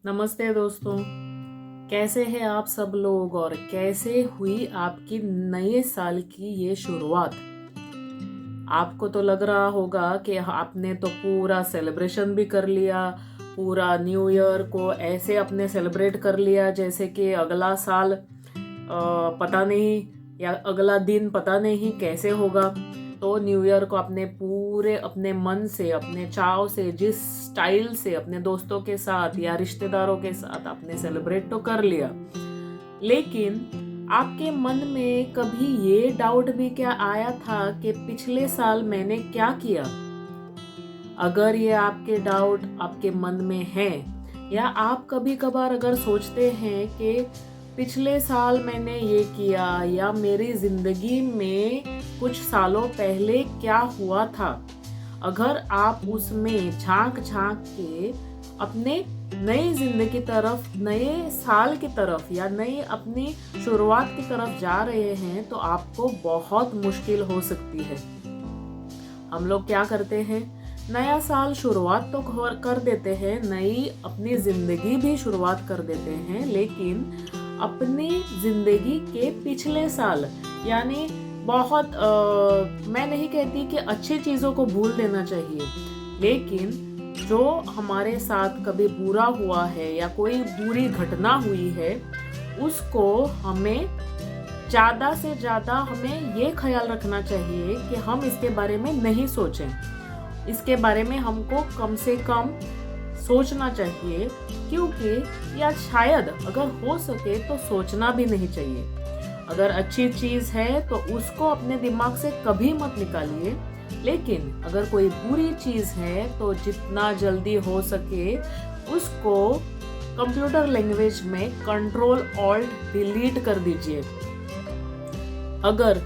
नमस्ते दोस्तों। कैसे हैं आप सब लोग और कैसे हुई आपकी नए साल की ये शुरुआत। आपको तो लग रहा होगा कि आपने तो पूरा सेलिब्रेशन भी कर लिया, पूरा न्यू ईयर को ऐसे अपने सेलिब्रेट कर लिया जैसे कि अगला साल पता नहीं या अगला दिन पता नहीं कैसे होगा। तो न्यू ईयर को अपने पूरे अपने मन से, अपने चाव से, जिस स्टाइल से अपने दोस्तों के साथ या रिश्तेदारों के साथ आपने सेलिब्रेट तो कर लिया, लेकिन आपके मन में कभी ये डाउट भी क्या आया था कि पिछले साल मैंने क्या किया? अगर ये आपके डाउट आपके मन में है, या आप कभी कभार अगर सोचते हैं कि पिछले साल मैंने ये किया या मेरी जिंदगी में कुछ सालों पहले क्या हुआ था, अगर आप उसमें झांक झांक के अपने नई जिंदगी तरफ, नए साल की तरफ या नई अपनी शुरुआत की तरफ जा रहे हैं तो आपको बहुत मुश्किल हो सकती है। हम लोग क्या करते हैं, नया साल शुरुआत तो कर देते हैं, नई अपनी जिंदगी भी शुरुआत कर देते हैं, लेकिन अपनी जिंदगी के पिछले साल यानी बहुत मैं नहीं कहती कि अच्छी चीज़ों को भूल देना चाहिए, लेकिन जो हमारे साथ कभी बुरा हुआ है या कोई बुरी घटना हुई है उसको हमें ज़्यादा से ज़्यादा हमें ये ख्याल रखना चाहिए कि हम इसके बारे में नहीं सोचें। इसके बारे में हमको कम से कम सोचना चाहिए, क्योंकि या शायद अगर हो सके तो सोचना भी नहीं चाहिए। अगर अच्छी चीज़ है तो उसको अपने दिमाग से कभी मत निकालिए, लेकिन अगर कोई बुरी चीज़ है तो जितना जल्दी हो सके उसको कंप्यूटर लैंग्वेज में कंट्रोल ऑल्ट डिलीट कर दीजिए। अगर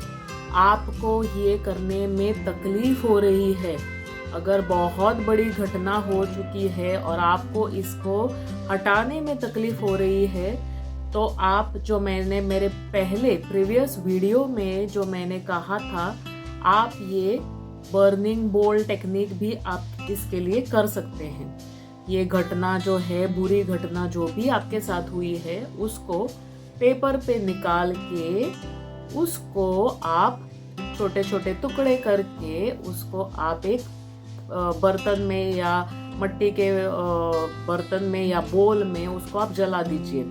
आपको ये करने में तकलीफ हो रही है, अगर बहुत बड़ी घटना हो चुकी है और आपको इसको हटाने में तकलीफ हो रही है, तो आप जो मैंने मेरे पहले प्रीवियस वीडियो में जो मैंने कहा था, आप ये बर्निंग बोल टेक्निक भी आप इसके लिए कर सकते हैं। ये घटना जो है, बुरी घटना जो भी आपके साथ हुई है, उसको पेपर पे निकाल के उसको आप छोटे छोटे टुकड़े करके उसको आप एक बर्तन में या मट्टी के बर्तन में या बोल में उसको आप जला दीजिए।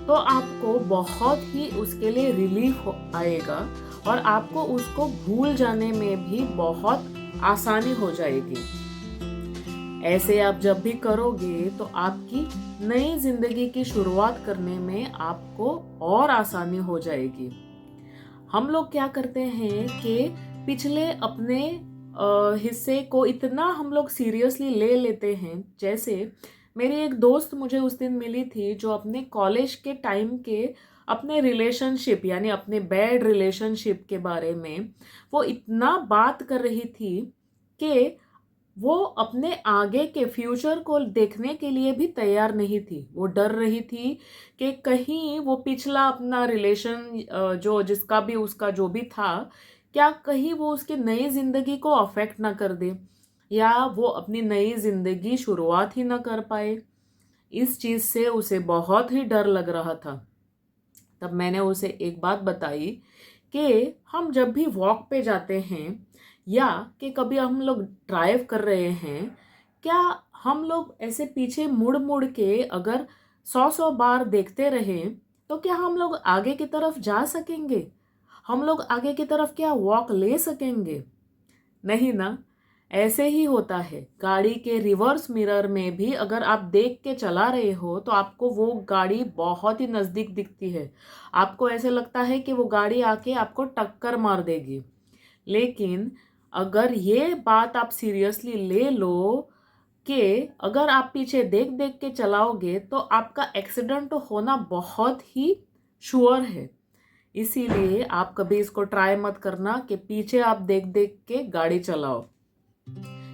तो आपको बहुत ही उसके लिए रिलीफ आएगा और आपको उसको भूल जाने में भी बहुत आसानी हो जाएगी। ऐसे आप जब भी करोगे तो आपकी नई जिंदगी की शुरुआत करने में आपको और आसानी हो जाएगी। हम लोग क्या करते हैं कि पिछले अपने हिस्से को इतना हम लोग सीरियसली ले लेते हैं। जैसे मेरी एक दोस्त मुझे उस दिन मिली थी जो अपने कॉलेज के टाइम के अपने रिलेशनशिप यानी अपने बैड रिलेशनशिप के बारे में वो इतना बात कर रही थी कि वो अपने आगे के फ्यूचर को देखने के लिए भी तैयार नहीं थी। वो डर रही थी कि कहीं वो पिछला अपना रिलेशन जो जिसका भी उसका जो भी था, क्या कहीं वो उसकी नई जिंदगी को अफेक्ट ना कर दे या वो अपनी नई जिंदगी शुरुआत ही ना कर पाए। इस चीज से उसे बहुत ही डर लग रहा था। तब मैंने उसे एक बात बताई कि हम जब भी वॉक पे जाते हैं या कि कभी हम लोग ड्राइव कर रहे हैं, क्या हम लोग ऐसे पीछे मुड़ मुड़ के अगर 100 बार देखते रहें तो क्या हम लोग आगे की तरफ जा सकेंगे? हम लोग आगे की तरफ क्या वॉक ले सकेंगे? नहीं ना। ऐसे ही होता है गाड़ी के रिवर्स मिरर में भी, अगर आप देख के चला रहे हो तो आपको वो गाड़ी बहुत ही नजदीक दिखती है। आपको ऐसे लगता है कि वो गाड़ी आके आपको टक्कर मार देगी, लेकिन अगर ये बात आप सीरियसली ले लो कि अगर आप पीछे देख देख के चलाओगे तो आपका एक्सीडेंट होना बहुत ही श्योर है। इसीलिए आप कभी इसको ट्राई मत करना कि पीछे आप देख देख के गाड़ी चलाओ।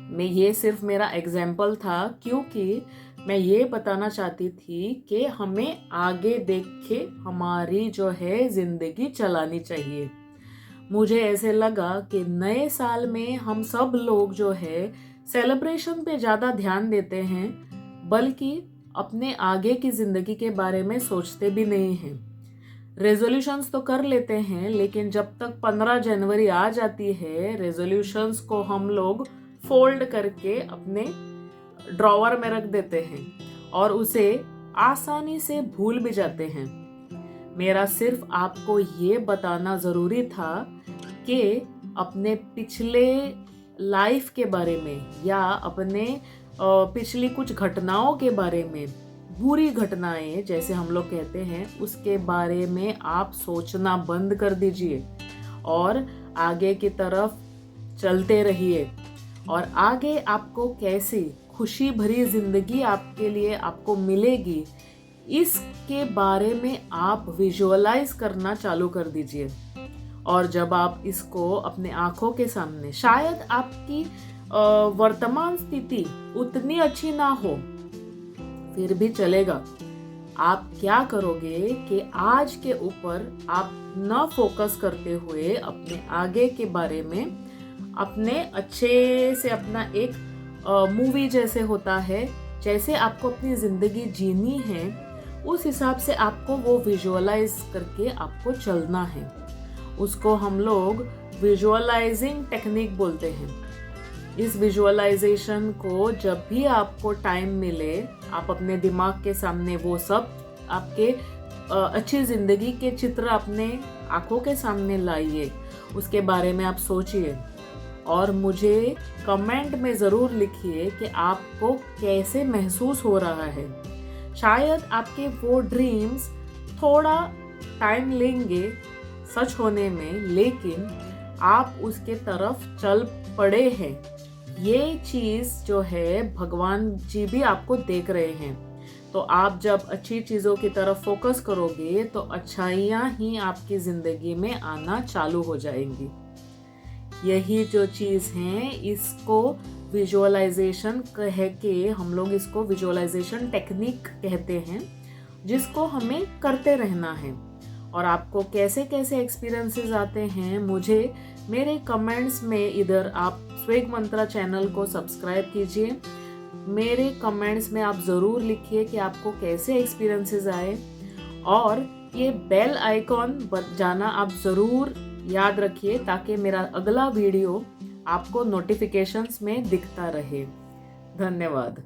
मैं ये सिर्फ मेरा एग्जाम्पल था, क्योंकि मैं ये बताना चाहती थी कि हमें आगे देख के हमारी जो है जिंदगी चलानी चाहिए। मुझे ऐसे लगा कि नए साल में हम सब लोग जो है सेलिब्रेशन पे ज़्यादा ध्यान देते हैं, बल्कि अपने आगे की जिंदगी के बारे में सोचते भी नहीं हैं। रेजोल्यूशंस तो कर लेते हैं, लेकिन जब तक 15 जनवरी आ जाती है, रेजोल्यूशंस को हम लोग फोल्ड करके अपने ड्रॉवर में रख देते हैं और उसे आसानी से भूल भी जाते हैं। मेरा सिर्फ आपको ये बताना जरूरी था कि अपने पिछले लाइफ के बारे में या अपने पिछली कुछ घटनाओं के बारे में, बुरी घटनाएं जैसे हम लोग कहते हैं, उसके बारे में आप सोचना बंद कर दीजिए और आगे की तरफ चलते रहिए। और आगे आपको कैसी खुशी भरी जिंदगी आपके लिए आपको मिलेगी, इसके बारे में आप विजुअलाइज करना चालू कर दीजिए। और जब आप इसको अपने आंखों के सामने, शायद आपकी वर्तमान स्थिति उतनी अच्छी ना हो, फिर भी चलेगा। आप क्या करोगे कि आज के ऊपर आप न फोकस करते हुए अपने आगे के बारे में, अपने अच्छे से अपना एक मूवी जैसे होता है, जैसे आपको अपनी जिंदगी जीनी है, उस हिसाब से आपको वो विजुअलाइज करके आपको चलना है। उसको हम लोग विजुअलाइजिंग टेक्निक बोलते हैं। इस विजुअलाइजेशन को जब भी आपको टाइम मिले, आप अपने दिमाग के सामने वो सब आपके अच्छी जिंदगी के चित्र अपने आंखों के सामने लाइए, उसके बारे में आप सोचिए और मुझे कमेंट में ज़रूर लिखिए कि आपको कैसे महसूस हो रहा है। शायद आपके वो ड्रीम्स थोड़ा टाइम लेंगे सच होने में, लेकिन आप उसके तरफ चल पड़े हैं। ये चीज़ जो है भगवान जी भी आपको देख रहे हैं। तो आप जब अच्छी चीज़ों की तरफ फोकस करोगे तो अच्छाइयाँ ही आपकी ज़िंदगी में आना चालू हो जाएंगी। यही जो चीज़ है, इसको विजुअलाइजेशन कह के हम लोग इसको विजुअलाइजेशन टेक्निक कहते हैं, जिसको हमें करते रहना है। और आपको कैसे कैसे एक्सपीरियंसेस आते हैं, मुझे मेरे कमेंट्स में इधर आप स्वेग मंत्रा चैनल को सब्सक्राइब कीजिए। मेरे कमेंट्स में आप ज़रूर लिखिए कि आपको कैसे एक्सपीरियंसेस आए, और ये बेल आइकॉन बजाना आप ज़रूर याद रखिए ताकि मेरा अगला वीडियो आपको नोटिफिकेशंस में दिखता रहे। धन्यवाद।